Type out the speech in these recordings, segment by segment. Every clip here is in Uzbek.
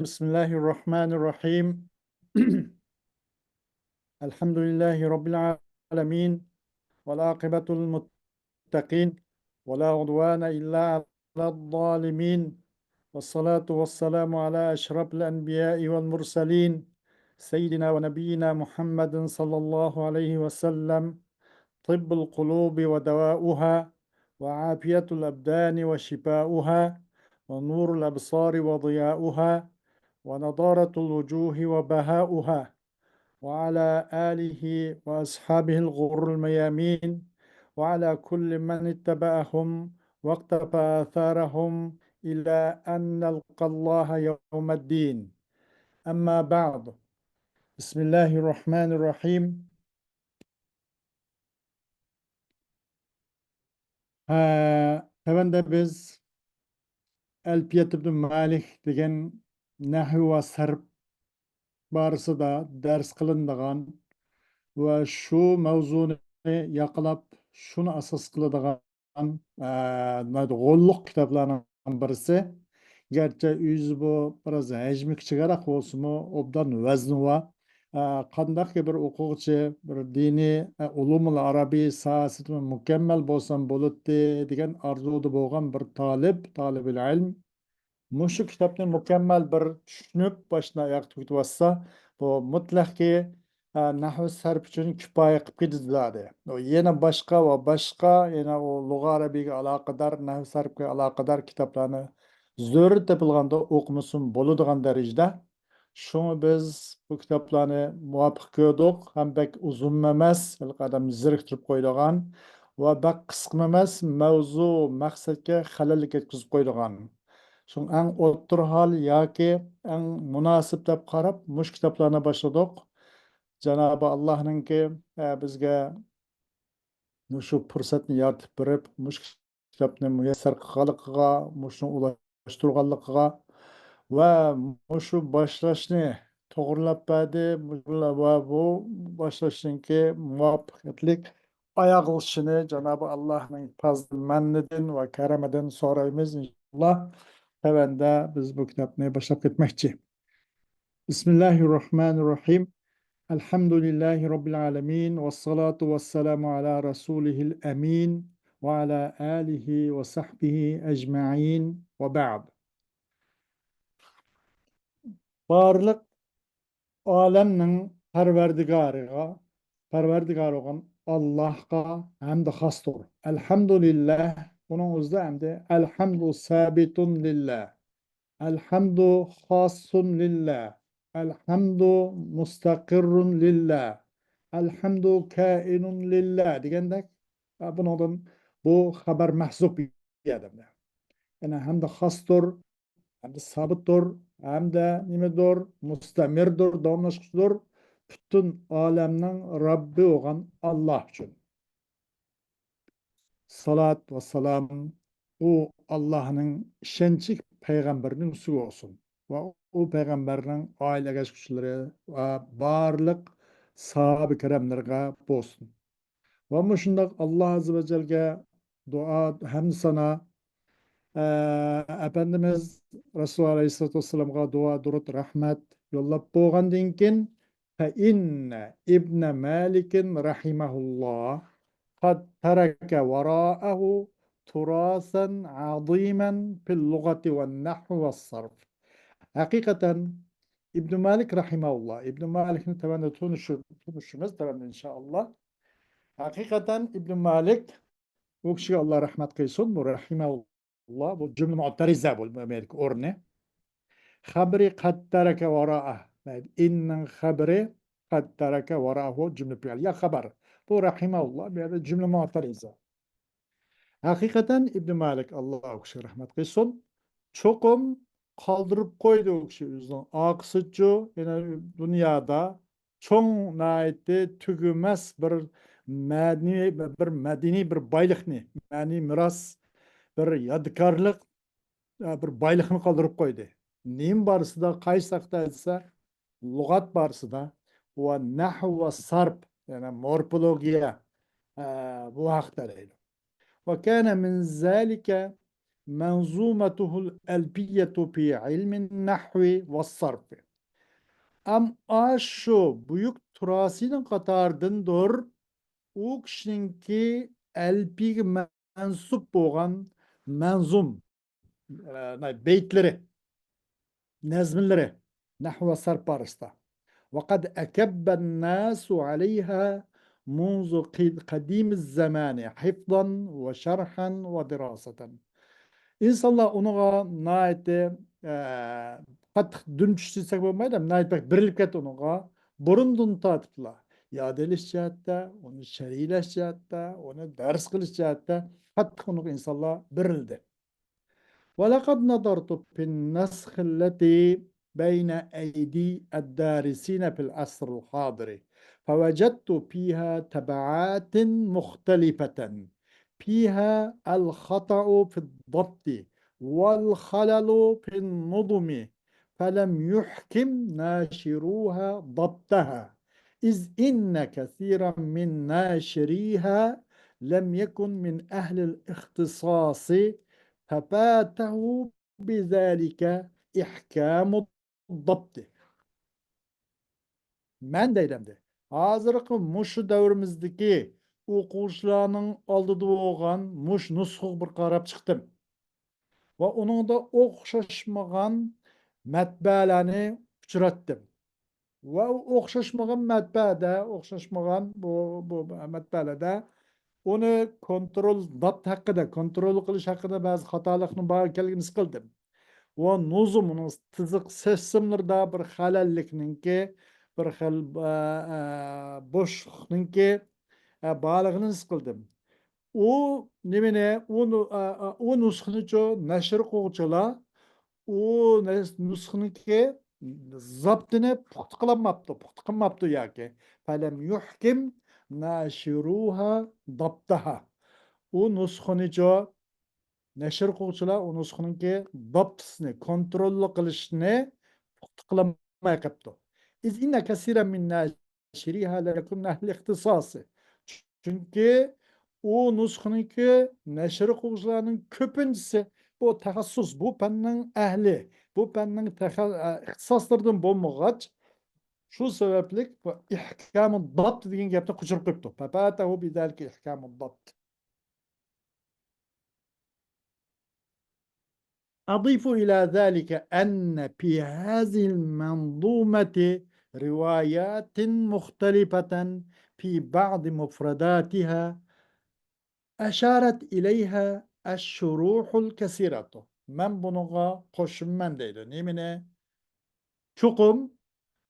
Bismillahirrahmanirrahim. Elhamdülillahi Rabbil alemin. Vel akibetul muttaqin. Ve la udvane illa alel zalimin. Ve salatu ve selamu ala eşrafil enbiyai vel mursalin. Seyyidina ve nebiyyina Muhammedin sallallahu aleyhi ve sellem. Tıbbul kulubi ve devauha. Ve afiyetul ebdani ve şifauha. Ve nurul ebsari ve ziyauha. ونضارة الوجوه وبهاؤها وعلى آله وأصحابه الغر الميامين وعلى كل من اتبعهم واقتفى آثارهم إلى أن نلقى الله يوم الدين أما بعد بسم الله الرحمن الرحيم Hemen de biz Elpiyet ibn Malik degan nahv va sarf barısida ders kılındıgan va shu mavzuni yaqlab shuni asos qiladigan g'o'lliq kitoblarning birisi. Gerçi o'zi bu biroz hajmi kichikroq bo'lsa-mu, obdan vazni va qandaqki bir o'quvchi bir diniy ulumul arabiy sohasida mukammal bo'lsam bo'ladi degan orzuda bo'lgan bir talibul ilm mushu kitobni mukammal bir tushunib boshdan oyoq tugatsa, bu mutlaqki nahv sarf uchun kifoya qilib ketadi. Yana boshqa va boshqa yana o lug'a arabiyga aloqador, nahv sarfga aloqador kitoblarni zo'r topilganda o'qimasin bo'ladigan darajada. Shuni biz bu kitoblarni muvofiq ko'rdik, ham bek uzun emas, qadam ziriktirib qo'yilgan va bak qisqa emas, mavzu maqsadga xalal yetkazib qo'yilgan. Şun en o'ttir hal yoki en munosib deb qarab mush kitoblarni boshladik. Janobi Allohningki bizga shu fursatni yaratib berib, mush kitobni muyassar qilganligiga, mushni ulashtirganligiga va mushu boshlashni to'g'rilab berdi va bu boshlashninki muvaffaqiyatlik oyoqlashini Janobi Allohning fazl mannidan va karamidan so'raymiz inshaalloh. Tevende biz bu kitapni başlayıp gitmekçi. Bismillahirrahmanirrahim. Elhamdülillahi Rabbil alemin. Ve salatu ve selamu ala Resulihil emin. Ve ala alihi ve sahbihi ecma'in. Ve ba'd. Barlık alemnin perverdigarı olan Allah'a hem de hastur. Elhamdülillah. Bunun uzda hem de elhamdü sabitun lillah. Elhamdu hasun lillah. Elhamdu mustakirrun lillah. Elhamdu kainun lillah degandek bundan bu haber mahzup yadımda. Yani hem de hastur, hem de sabittur, hem de nimedir, mustamirdir, davamlaşmıştır. Bütün alemnin Rabbi olan Allah için. Salat ve selam o Allah'ın şençik peygamberinin üstü olsun. Ve o peygamberinin aile geçmişleri ve barlık sahabe-i keremlerine olsun. Ve muşundak Allah Azze ve Celle'ye dua hem sana Efendimiz Resulullah Aleyhisselatü Vesselam'a dua durut rahmet yollap boğandın ki fe inne İbn Malik'in rahimahullah قد ترك وراءه تراثا عظيما في اللغة والنحو والصرف. حقيقة İbn Malik rahimahullah. İbn Malik'in temenni tunuşumuz temenni inşallah. Hakikaten İbn Malik bu kişiye Allah rahmet kılsın. Bu rahimahullah. Bu cümle mu'terize bu Malik orne. Habri kad tereke vara'ah. İnnen habri kad tereke vara'ahu cümle piyal. Ya haber. Bu rahimahullah bir de cümle mu'terize. Hakikaten İbn Malik Allah o kişiye rahmet kılsın. Çokum kaldırıp koydu o kişi yüzden. Aksıcı yani dünyada çoğun naiti tügümez bir medeni bir baylıkni, yani miras bir yadikarlık bir baylıkni kaldırıp koydu. Neyim barısı da kaysakta etse lügat barısı da ve nahu ve sarp yani morfologiya bu hakta değil. Ve kâne min zâlike منظومته الألبية في علم النحو والصرف. Am aşu büyük turasının katardındır. O kişininki elpig mensup boğan menzum beytleri, nezmleri nahva sarf barışta. وقد أكب الناس عليها منذ قديم الزمان حفظا وشرحا ودراسة. İnsanlar onuğa naite qattiq dün tushsak bo'lmaydi, naite birilib ketdi onuğa. Burundan tatibla. Yadelish jihatda, uni shariylash jihatda, uni dars qilish jihatda qattiq onuğa insonlar birildi. ولقد نظرت في النسخ التي بين أيدي الدارسين في العصر الحاضر فوجدت فيها تبعات مختلفة، فيها الخطأ في الضبط والخلل في النظم، فلم يحكم ناشروها ضبطها، إذ إن كثيرا من ناشريها لم يكن من أهل الاختصاص، ففاته بذلك إحكام الضبط. Men deylemdi. Hazırkı muşu devrimizdeki okuşlarının aldığı olan muş nusxu bir qarab çıktım. Ve onun da okşaşmagan metbeleni uçurattım. Ve okşaşmagan metbede, okşaşmagan bu metbelede onu kontrol, dapt hakkında, kontrol kılış hakkında bazı hatalıkның бар екенligini qildim. O nuzumның tizıq sesimlerde bir halallikninki, bir xil boşluqninki bağlığını qildim. O nemene, o nusxını nashr qiluvchilar o nusxınki zaptını puxta qilmabdi, puxta qilmabdi yoki. Falem yuhkim nashiruha dabtaha. O nusxını nashr qiluvchilar o nusxınki dabtisini kontrolli qilishni puxta qilmay qilibdi. İz inne kasiran min nashiriha la yakun ahli ixtisosi. Chunki o nusxınki nashr qiluvchilarning ko'pinchisi bu taxassus, bu fanning ahli, bu fanning ixtisoslaridan bo'lmag'ach, shu sababli ihkamu dabt degan gapni qo'shirib qo'yibdi. Fafatahu bidalika ihkamu dabt. أضيف إلى ذلك أن في هذه المنظومة روايات مختلفة في بعض مفرداتها أشارت إليها الشروح الكثيرة. من بنغا قشمن deydi. Nemine? Çokum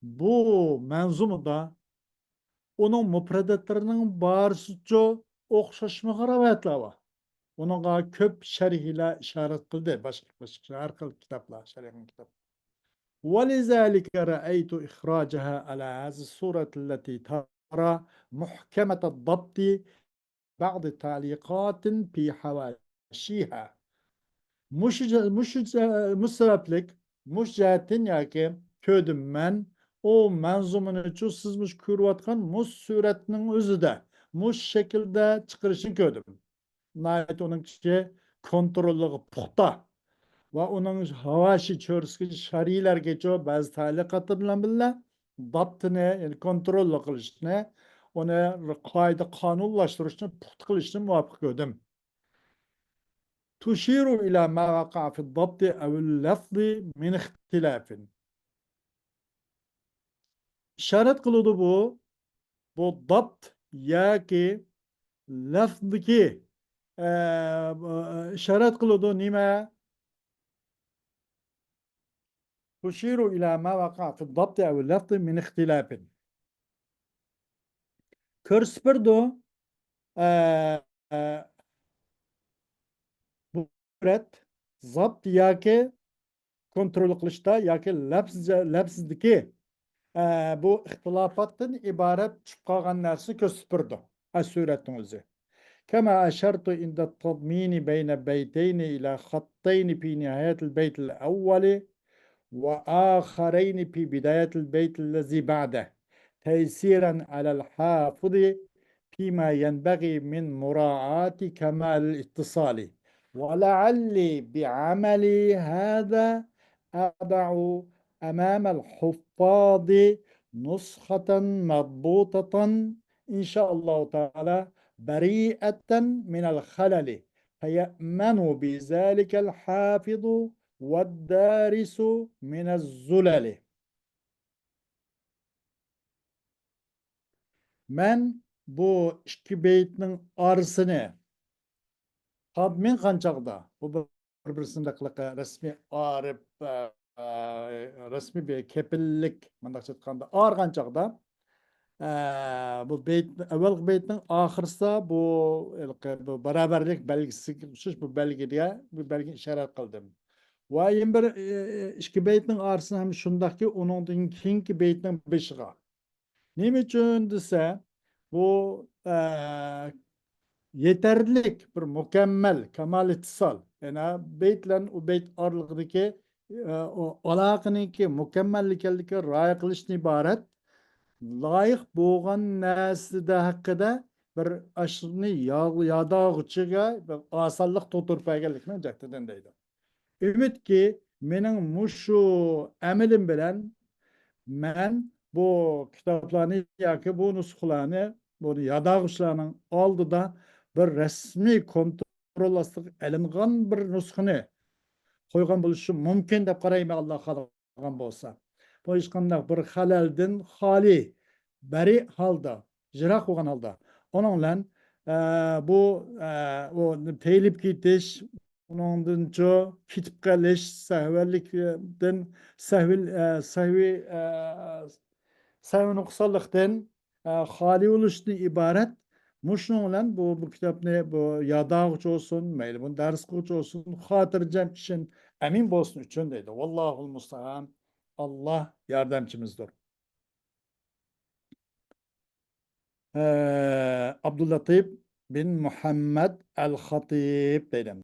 bu menzumda onun müfredatlarının barısıca okşaşma rivayetler var. Onunla köp şerhiyle işaret kıldı. Başka her kıl kitaplar, şerhin kitap. ولذلك رأيت إخراجها على هذه الصورة التي ترى محكمة الضبط بعض تعليقات في حواشيها. مش sebeplik, muş cihetin yaki köydüm men o menzumunu çözsüzmüş kürvatkan muş suretinin özü de muş şekilde çıkırışını köydüm. Nayet onun kişi kontrollüğü puxta ve onun havaşi çörüskü şariler geçiyor bazı talikatı bilen bile daptını yani kontrollü kılışını onu kaydı kanunlaştırışını puxta kılışını muvafık köydüm. تشير إلى ما وقع في الضبط أو اللفظ من اختلاف. İşaret kılıdı bu dapt ya ki lafzdaki işaret kılıdı nime? تشير إلى ما وقع في الضبط أو اللفظ من اختلاف. Körspürdo bu zapt ya ki kontrol kılışta ya ki lafzdaki bu ihtilafattan ibaret çıkan nersi köspürdü. Suretin özü. كما أشرت عند التضمين بين بيتين إلى خطين في نهاية البيت الأول وآخرين في بداية البيت الذي بعده تيسيرا على الحافظ فيما ينبغي من مراعاة كمال الاتصال ولعلي بعملي هذا أضع أمام الحفاظ نسخة مضبوطة إن شاء الله تعالى بريئة من الخلل، فيأمن بذلك الحافظ والدارس من الزلل. Ben bu iki beytinin arasını tadmin kançakda bu bir-birisinde kılıkı resmi arif resmi bir kepillik mandak çıtkanda ağır kançakda bu beyt evvel beytinin ahırsa bu beraberlik belgisi bu belgeye bir belge işaret kıldım. Ve yine bir iki beytinin arasında hem şundaki onun kinki beytinin beşiği. Nime için dese bu yeterlilik bir mükemmel kemal ittisal. Yani beytle o beyt aralığındaki o alakınınki mükemmellikellik raya kılışın ibaret layık boğan nesli de hakkında bir aşırı yadağıçıga bir asallık tutur paygellik mi caktıdan deydi. Ümit ki menin muşu emilim bilen men bu kitaplarını yaki bu nusklarını bunu yadağışlarının aldıda bir resmi kontrol astık elingan bir nuskını koygan buluşu mümkün dep qarayman Allah xalagan bolsa. Bu hiç qandaq bir halaldan hali bari halda, jirak bolgan halda. Onun bilen bu o teyilip kitiş, onundan ço kitip qalish, sahvellikden sahvi nuqsallıktan hali oluşundan ibaret. Muşnun bilen bu kitapni bu yadağıç olsun, meyli bu ders kılıç olsun, hatırcam için emin bolsun üçün deydi. Vallahul musta'an. Allah yardımcımızdır. Abdüllatif bin Muhammed el-Hatib deydim.